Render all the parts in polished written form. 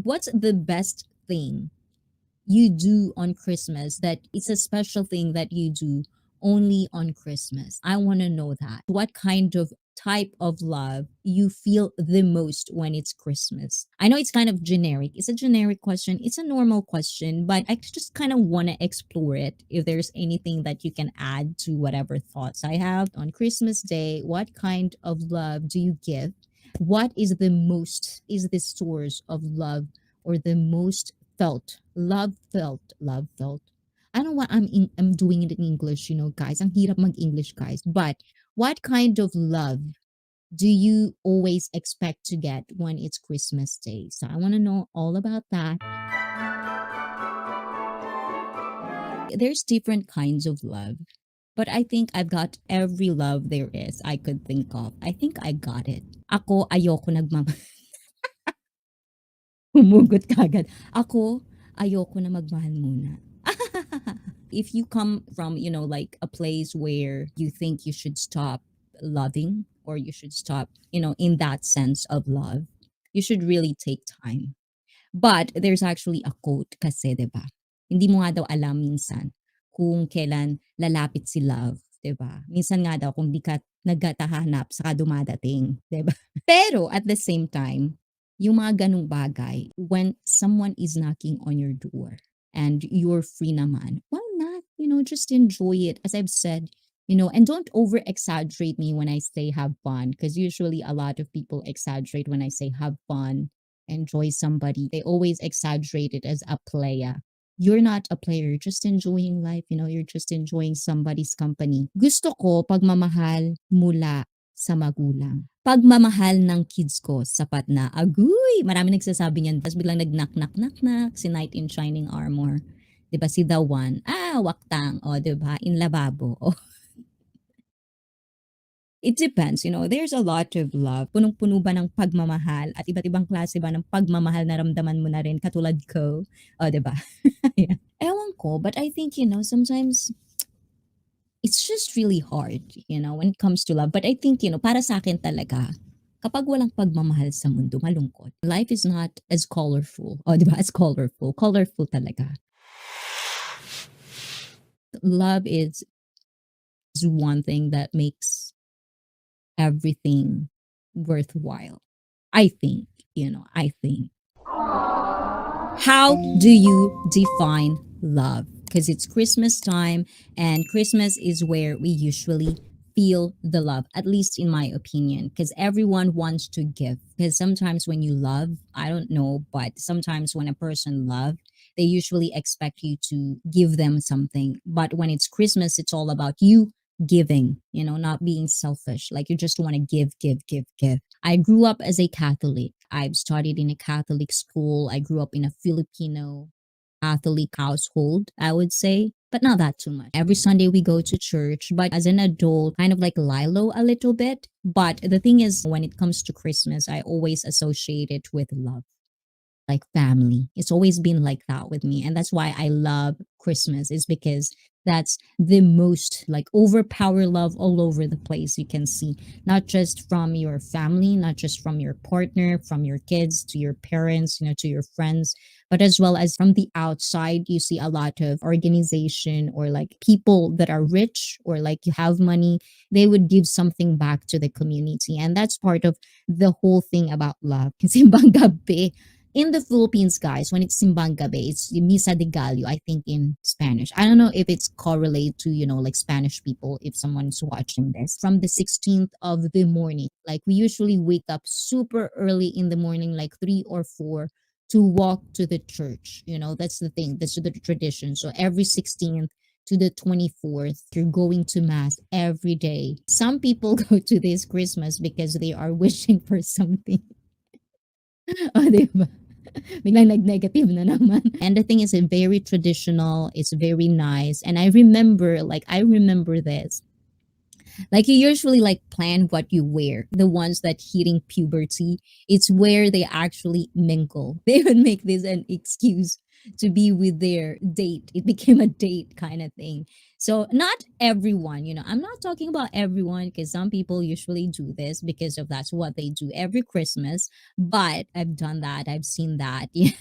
What's the best thing you do on Christmas that it's a special thing that you do only on Christmas? I want to know that. What kind of type of love you feel the most when it's Christmas? I know it's kind of generic. It's a generic question. It's a normal question, but I just kind of want to explore it. If there's anything that you can add to whatever thoughts I have on Christmas Day, what kind of love do you give? What is the source of love or the most love felt. I don't know what I'm doing it in English, guys. Ang hirap mag-English, guys. But what kind of love do you always expect to get when it's Christmas Day? So I want to know all about that. There's different kinds of love, but I think I've got every love there is I could think of. I think I got it. Ako, ayoko humugot kagad. Ako, ayoko na magmahal muna. If you come from, like a place where you think you should stop loving or you should stop, in that sense of love, you should really take time. But there's actually a quote kasi, 'di ba? Hindi mo nga daw alam minsan kung kailan lalapit si love, 'di ba? Minsan nga daw kung di ka nagkatahanap saka dumadating, 'di ba? Pero at the same time, yung mga ganong bagay, when someone is knocking on your door and you're free naman, why not? Just enjoy it. As I've said, and don't over exaggerate me when I say have fun, because usually a lot of people exaggerate when I say have fun, enjoy somebody. They always exaggerate it as a player. You're not a player. You're just enjoying life. You're just enjoying somebody's company. Gusto ko pagmamahal mula sa magulang. Pagmamahal ng kids ko, sapat na. Agoy! Marami nagsasabi niyan. Tapos biglang nag-knock-knock-knock-knock si Knight in Shining Armor. 'Di ba si The One? Waktang. O, 'di ba? In lababo. O. It depends, there's a lot of love. Punong-puno ba ng pagmamahal at iba't ibang klase ba ng pagmamahal na ramdaman mo na rin katulad ko? O, 'di ba? Yeah. Ewan ko, but I think, sometimes it's just really hard, when it comes to love. But I think, para sa akin talaga, kapag walang pagmamahal sa mundo, malungkot. Life is not as colorful. O, 'di ba? As colorful. Colorful talaga. Love is one thing that makes everything worthwhile. I think, I think. How do you define love? Because it's Christmas time, and Christmas is where we usually feel the love, at least in my opinion, because everyone wants to give. Because sometimes when you love, I don't know, but sometimes when a person love, they usually expect you to give them something. But when it's Christmas, it's all about you giving, not being selfish. Like you just want to give, give, give, give. I grew up as a Catholic. I've studied in a Catholic school. I grew up in a Filipino Catholic household, I would say, but not that too much. Every Sunday we go to church, but as an adult, kind of like Lilo a little bit. But the thing is, when it comes to Christmas, I always associate it with love, like family. It's always been like that with me. And that's why I love Christmas, is because that's the most like overpower love all over the place. You can see not just from your family, not just from your partner, from your kids to your parents, to your friends, but as well as from the outside. You see a lot of organization or like people that are rich or like you have money, they would give something back to the community. And that's part of the whole thing about love. Simbang gabi in the Philippines, guys, when it's Simbang Gabi, it's Misa de Gallo, I think in Spanish. I don't know if it's correlated to, like Spanish people, if someone's watching this. From the 16th of the morning, like we usually wake up super early in the morning, like 3 or 4, to walk to the church. That's the thing. That's the tradition. So every 16th to the 24th, you're going to mass every day. Some people go to this Christmas because they are wishing for something. Oh, di ba? Biglang nag-negative na naman. And the thing is, it's very traditional. It's very nice. And I remember this. Like you usually like plan what you wear. The ones that hitting puberty, it's where they actually mingle. They would make this an excuse to be with their date. It became a date kind of thing. So not everyone, I'm not talking about everyone because some people usually do this because of that's what they do every Christmas. But I've done that. I've seen that. Yeah.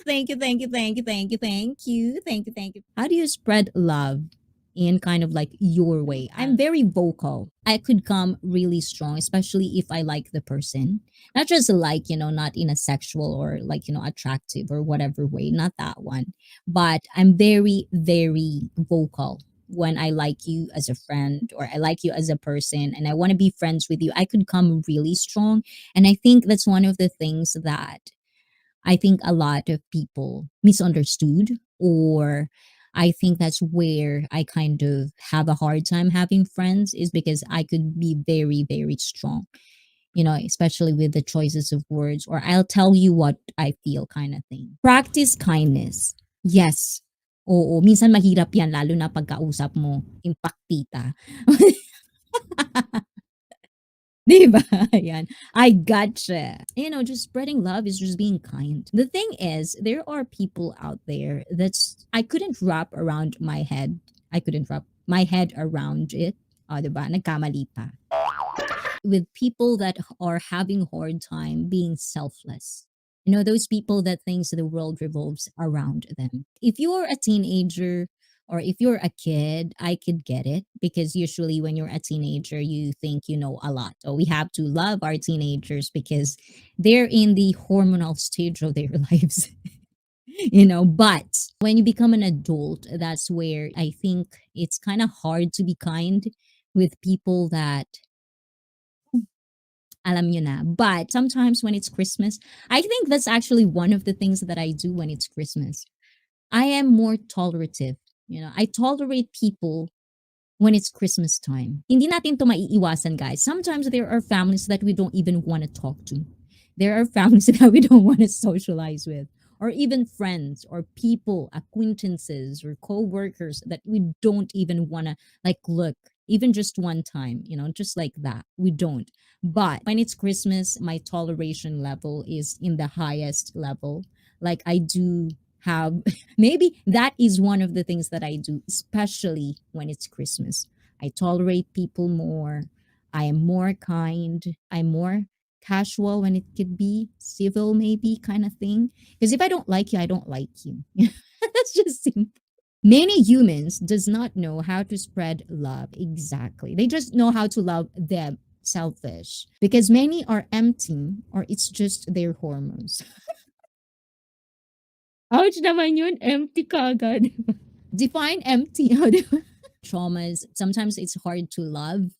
Thank you, thank you, thank you, thank you, thank you, thank you, thank you. How do you spread love in kind of like your way? I'm very vocal. I could come really strong, especially if I like the person. Not just like, not in a sexual or like, attractive or whatever way, not that one. But I'm very, very vocal when I like you as a friend or I like you as a person and I want to be friends with you. I could come really strong. And I think that's one of the things that I think a lot of people misunderstood, or I think that's where I kind of have a hard time having friends is because I could be very, very strong, especially with the choices of words, or I'll tell you what I feel kind of thing. Practice kindness. Yes. Oo, minsan mahirap yan, lalo na pagkausap mo, impaktita. Diba? Ayan. I gotcha. Just spreading love is just being kind. The thing is, there are people out there that's I couldn't wrap around my head. I couldn't wrap my head around it. Diba? Nagkamali pa. With people that are having hard time being selfless. Those people that thinks the world revolves around them. If you're a teenager or if you're a kid, I could get it because usually when you're a teenager, you think you know a lot. Or we have to love our teenagers because they're in the hormonal stage of their lives. But when you become an adult, that's where I think it's kind of hard to be kind with people that alam nyo na. But sometimes when it's Christmas, I think that's actually one of the things that I do when it's Christmas. I am more tolerative. I tolerate people when it's Christmas time. Hindi natin to maiiwasan, guys. Sometimes there are families that we don't even want to talk to. There are families that we don't want to socialize with. Or even friends or people, acquaintances or co-workers that we don't even want to like look, even just one time, just like that. We don't. But when it's Christmas, my toleration level is in the highest level. Like I do have maybe that is one of the things that I do, especially when it's Christmas. I tolerate people more. I am more kind. I'm more casual when it could be civil, maybe kind of thing. Because if I don't like you, I don't like you. That's just simple. Many humans does not know how to spread love exactly. They just know how to love them selfish because many are empty or it's just their hormones. Ouch naman yun, empty kagad. Define empty. Traumas. Sometimes it's hard to love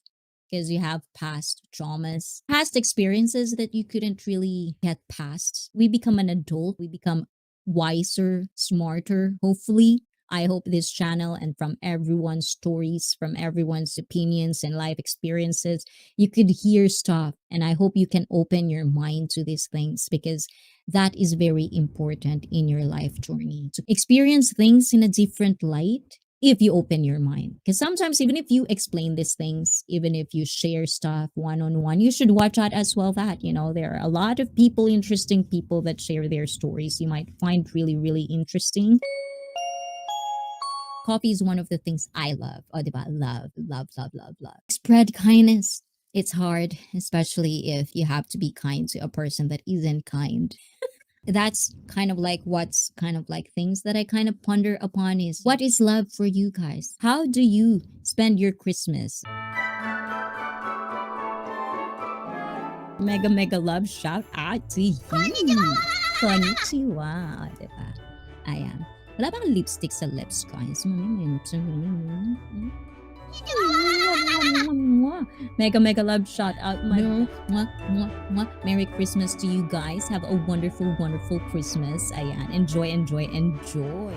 because you have past traumas, past experiences that you couldn't really get past. We become an adult, we become wiser, smarter, hopefully. I hope this channel and from everyone's stories, from everyone's opinions and life experiences, you could hear stuff. And I hope you can open your mind to these things because that is very important in your life journey to experience things in a different light if you open your mind. Because sometimes, even if you explain these things, even if you share stuff one on one, you should watch out as well that, there are a lot of people, interesting people that share their stories you might find really, really interesting. Coffee is one of the things I love. Oh, diba? Love, love, love, love, love. Spread kindness. It's hard, especially if you have to be kind to a person that isn't kind. That's kind of like what's kind of like things that I kind of ponder upon is what is love for you guys? How do you spend your Christmas? Mega, mega love shout out to you. Konnichiwa. Diba? Ayan. Wala bang lipstick sa lips, guys? Mega, mega love shout out. Merry Christmas to you guys. Have a wonderful, wonderful Christmas. Ayan. Enjoy, enjoy, enjoy.